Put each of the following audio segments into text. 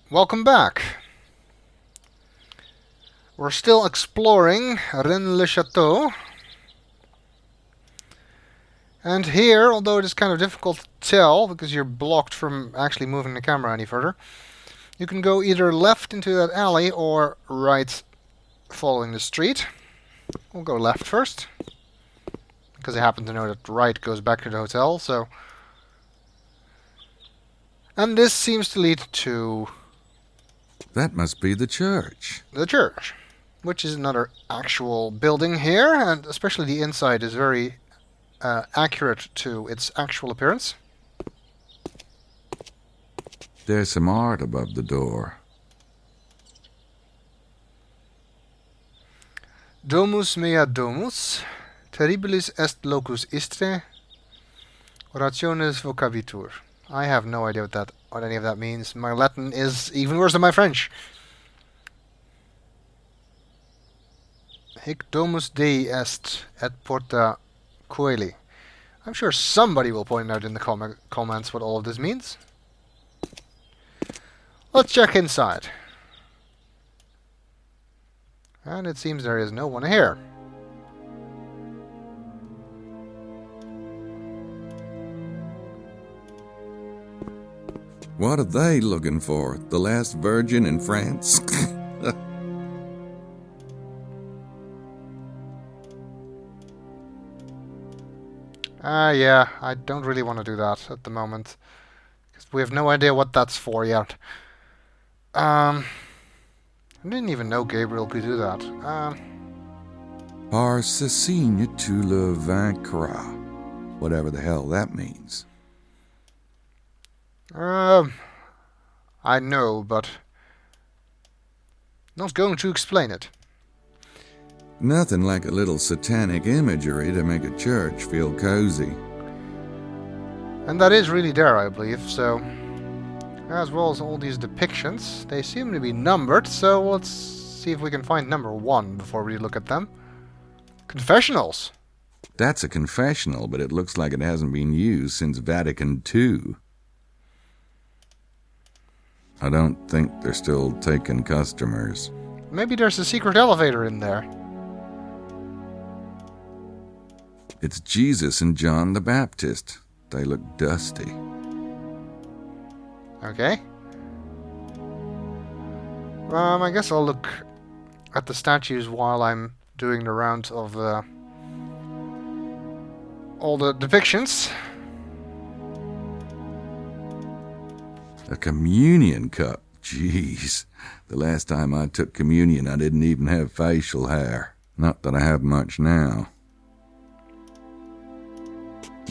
Welcome back. We're still exploring Rennes-le-Château. And here, although it is kind of difficult to tell because you're blocked from actually moving the camera any further, you can go either left into that alley or right following the street. We'll go left first, because I happen to know that right goes back to the hotel, so... And this seems to lead to... That must be the church. the church, which is another actual building here, and especially the inside is very accurate to its actual appearance. There's some art above the door. Domus mea domus, terribilis est locus istre, orationes vocabitur. I have no idea what any of that means. My Latin is even worse than my French. Hic domus Dei est et porta coeli. I'm sure somebody will point out in the comments what all of this means. Let's check inside. And it seems there is no one here. What are they looking for? The last virgin in France? Yeah, I don't really want to do that at the moment. Because we have no idea what that's for yet. I didn't even know Gabriel could do that. Par ce signe tu le vaincras. Whatever the hell that means. I know, but... not going to explain it. Nothing like a little satanic imagery to make a church feel cozy. And that is really there, I believe, so... as well as all these depictions, they seem to be numbered, so let's see if we can find number 1 before we look at them. Confessionals! That's a confessional, but it looks like it hasn't been used since Vatican II. I don't think they're still taking customers. Maybe there's a secret elevator in there. It's Jesus and John the Baptist. They look dusty. Okay. I guess I'll look at the statues while I'm doing the round of all the depictions. A communion cup. Jeez. The last time I took communion, I didn't even have facial hair. Not that I have much now.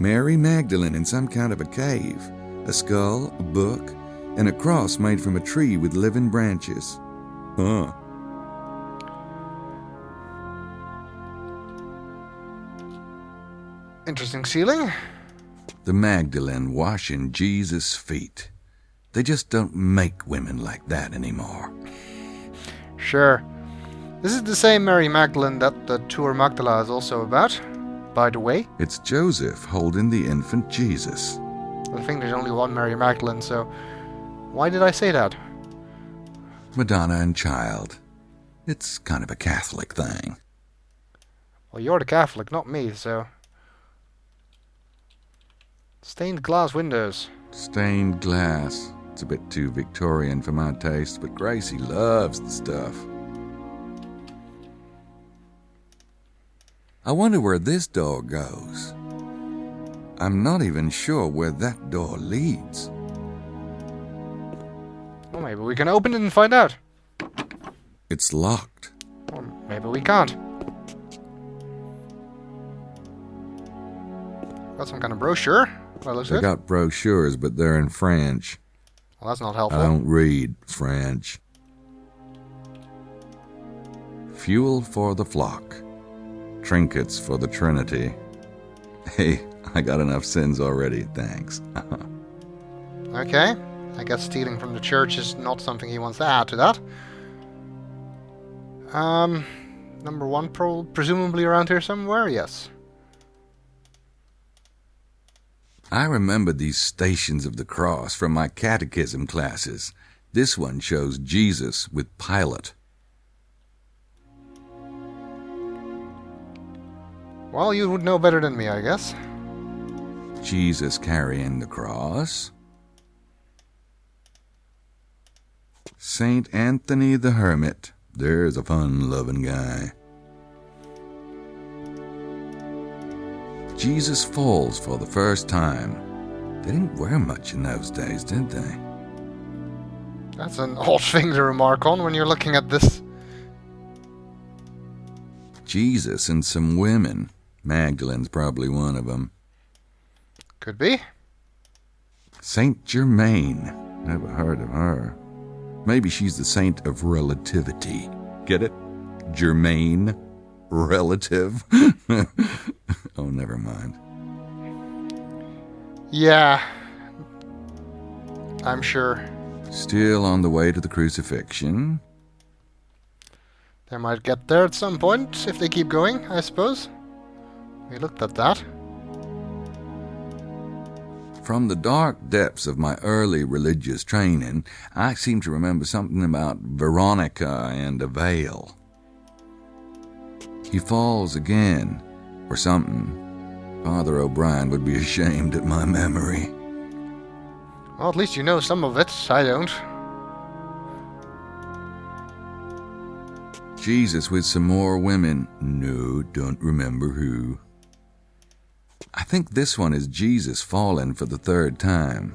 Mary Magdalene in some kind of a cave. A skull, a book, and a cross made from a tree with living branches. Huh. Interesting ceiling. The Magdalene washing Jesus' feet. They just don't make women like that anymore. Sure. This is the same Mary Magdalene that the Tour Magdala is also about, by the way. It's Joseph holding the infant Jesus. I think there's only one Mary Magdalene, so why did I say that? Madonna and Child. It's kind of a Catholic thing. Well, you're the Catholic, not me, so... Stained glass windows. Stained glass. It's a bit too Victorian for my taste, but Gracie loves the stuff. I wonder where this door goes. I'm not even sure where that door leads. Well, maybe we can open it and find out. It's locked. Or maybe we can't. Got some kind of brochure. Well, looks They good. got brochures, but they're in French. Well, that's not I helpful. don't read French. Fuel for the flock. Trinkets for the Trinity. Hey, I got enough sins already, thanks. Okay. I guess stealing from the church is not something he wants to add to that. Number 1 presumably around here somewhere? Yes. I remember these Stations of the Cross from my catechism classes. This one shows Jesus with Pilate. Well, you would know better than me, I guess. Jesus carrying the cross. Saint Anthony the Hermit. There's a fun-loving guy. Jesus falls for the first time. They didn't wear much in those days, did they? That's an odd thing to remark on when you're looking at this. Jesus and some women. Magdalene's probably one of them. Could be. Saint Germain. Never heard of her. Maybe she's the saint of relativity. Get it? Germain. Relative. Oh, never mind. Yeah. I'm sure. Still on the way to the crucifixion. They might get there at some point, if they keep going, I suppose. We looked at that. From the dark depths of my early religious training, I seem to remember something about Veronica and a veil. He falls again, or something. Father O'Brien would be ashamed at my memory. Well, at least you know some of it. I don't. Jesus with some more women. No, don't remember who. I think this one is Jesus falling for the third time.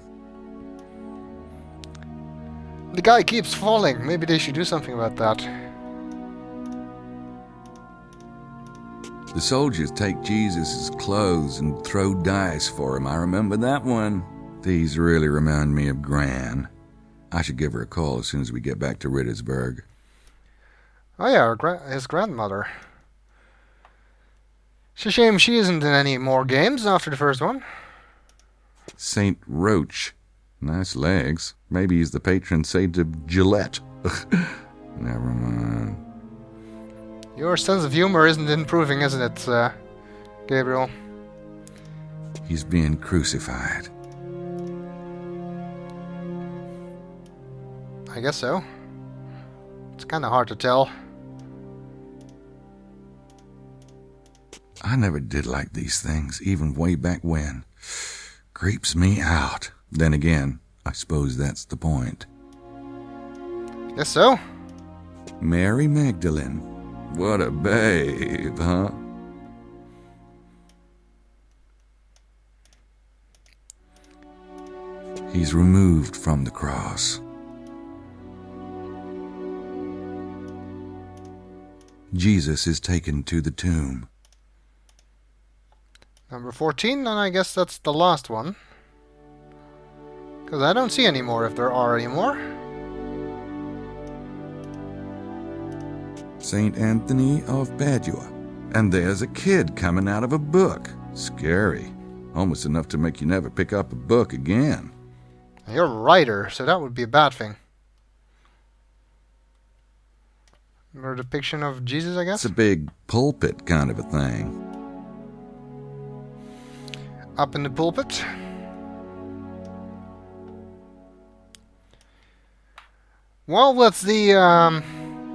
The guy keeps falling. Maybe they should do something about that. The soldiers take Jesus' clothes and throw dice for him. I remember that one. These really remind me of Gran. I should give her a call as soon as we get back to Rittersburg. Oh yeah, his grandmother. It's a shame she isn't in any more games after the first one. Saint Roach. Nice legs. Maybe he's the patron saint of Gillette. Never mind. Your sense of humor isn't improving, isn't it, Gabriel? He's being crucified. I guess so. It's kind of hard to tell. I never did like these things, even way back when. Creeps me out. Then again, I suppose that's the point. Guess so. Mary Magdalene. What a babe, huh? He's removed from the cross. Jesus is taken to the tomb. Number 14, and I guess that's the last one. Because I don't see any more, if there are any more. St. Anthony of Padua. And there's a kid coming out of a book. Scary. Almost enough to make you never pick up a book again. You're a writer, so that would be a bad thing. Or a depiction of Jesus, I guess? It's a big pulpit kind of a thing. Up in the pulpit. Well, that's the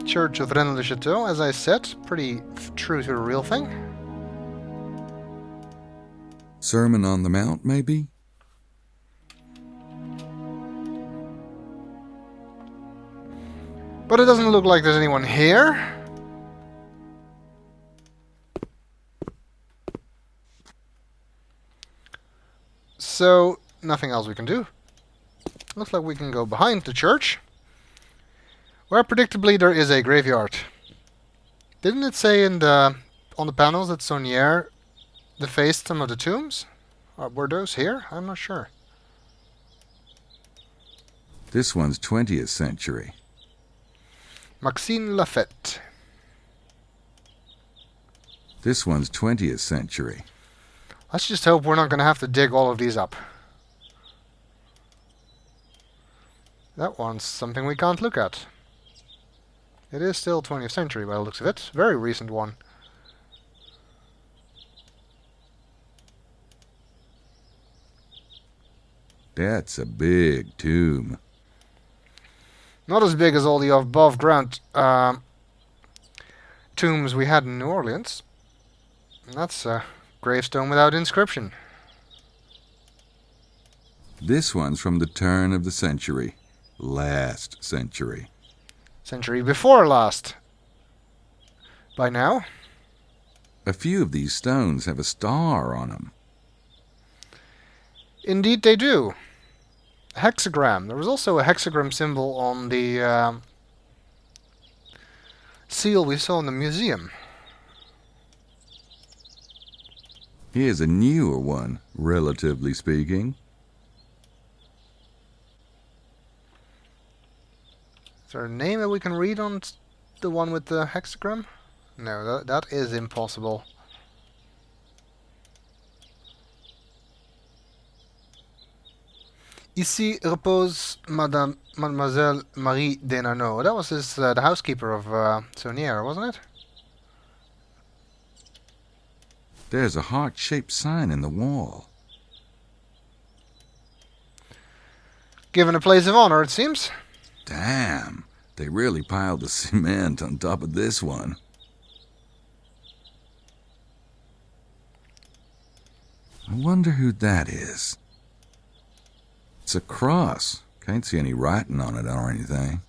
Church of Rennes-le-Château, as I said. Pretty true to the real thing. Sermon on the Mount, maybe? But it doesn't look like there's anyone here. So, nothing else we can do. Looks like we can go behind the church, where predictably there is a graveyard. Didn't it say on the panels that Saunière defaced some of the tombs? Were those here? I'm not sure. This one's 20th century. Maxime Lafette. This one's 20th century. Let's just hope we're not going to have to dig all of these up. That one's something we can't look at. It is still 20th century by the looks of it. Very recent one. That's a big tomb. Not as big as all the above ground tombs we had in New Orleans. That's a gravestone without inscription. This one's from the turn of the century. Last century. Century before last. By now. A few of these stones have a star on them. Indeed they do. A hexagram. There was also a hexagram symbol on the seal we saw in the museum. Here's a newer one, relatively speaking. Is there a name that we can read on the one with the hexagram? No, that is impossible. Ici repose Mademoiselle Marie Denarnaud. That was the housekeeper of Saunière, wasn't it? There's a heart-shaped sign in the wall. Given a place of honor, it seems. Damn, they really piled the cement on top of this one. I wonder who that is. It's a cross. Can't see any writing on it or anything.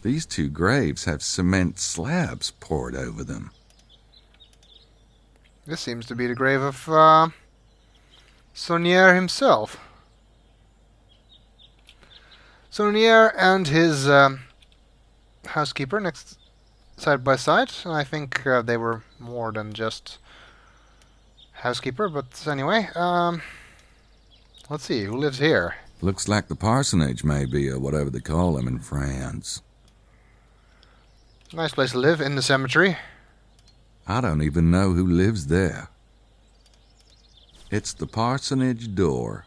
These two graves have cement slabs poured over them. This seems to be the grave of Saunière himself. Saunière and his housekeeper next side by side. And I think they were more than just housekeeper, but anyway, let's see, who lives here? Looks like the parsonage, maybe, or whatever they call them in France. Nice place to live, in the cemetery. I don't even know who lives there. It's the parsonage door.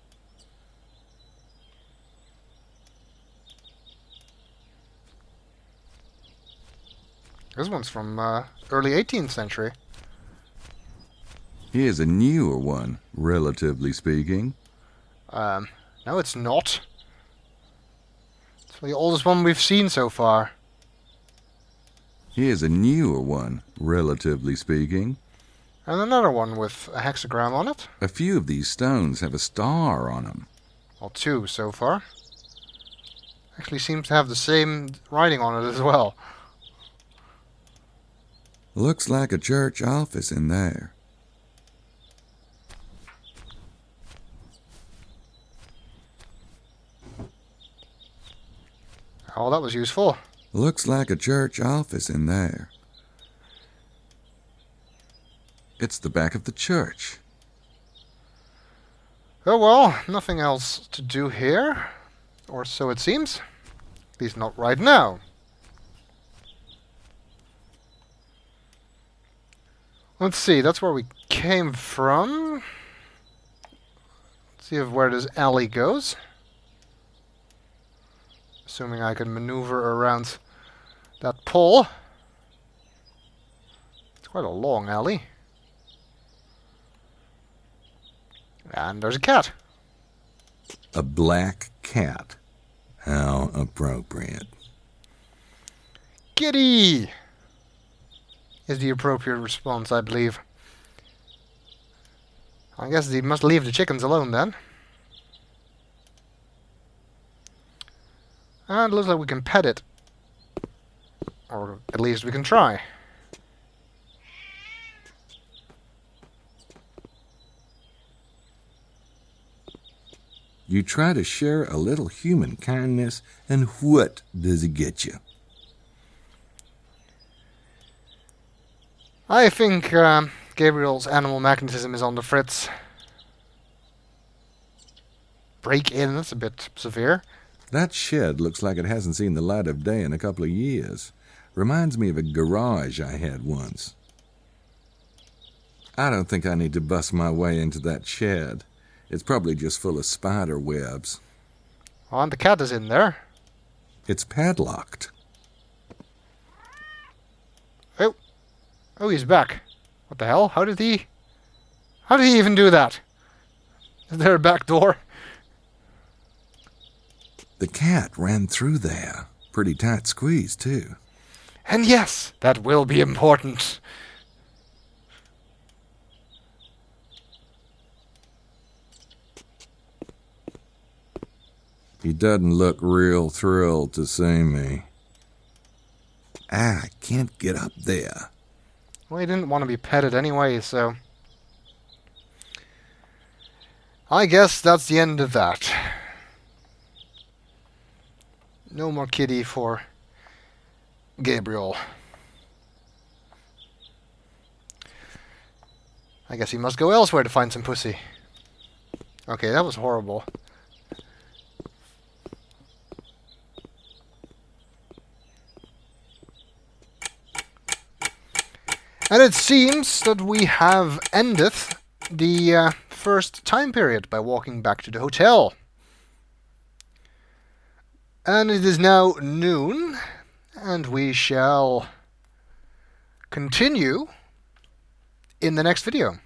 This one's from early 18th century. Here's a newer one, relatively speaking. No, it's not. It's the oldest one we've seen so far. Here's a newer one, relatively speaking. And another one with a hexagram on it. A few of these stones have a star on them. Well, two so far. Actually seems to have the same writing on it as well. Looks like a church office in there. Oh, that was useful. Looks like a church office in there. It's the back of the church. Oh well, nothing else to do here. Or so it seems. At least not right now. Let's see, that's where we came from. Let's see where this alley goes. Assuming I can maneuver around that pole. It's quite a long alley. And there's a cat. A black cat. How appropriate. Kitty! Is the appropriate response, I believe. I guess he must leave the chickens alone then. And it looks like we can pet it. Or at least we can try. You try to share a little human kindness, and what does it get you? I think Gabriel's animal magnetism is on the fritz. Break in, that's a bit severe. That shed looks like it hasn't seen the light of day in a couple of years. Reminds me of a garage I had once. I don't think I need to bust my way into that shed. It's probably just full of spider webs. Oh, and the cat is in there. It's padlocked. Oh, he's back. What the hell? How did he even do that? Is there a back door? The cat ran through there. Pretty tight squeeze, too. And yes, that will be important. He doesn't look real thrilled to see me. I can't get up there. Well, he didn't want to be petted anyway, so... I guess that's the end of that. No more kitty for Gabriel. I guess he must go elsewhere to find some pussy. Okay, that was horrible. And it seems that we have ended the first time period by walking back to the hotel. And it is now noon, and we shall continue in the next video.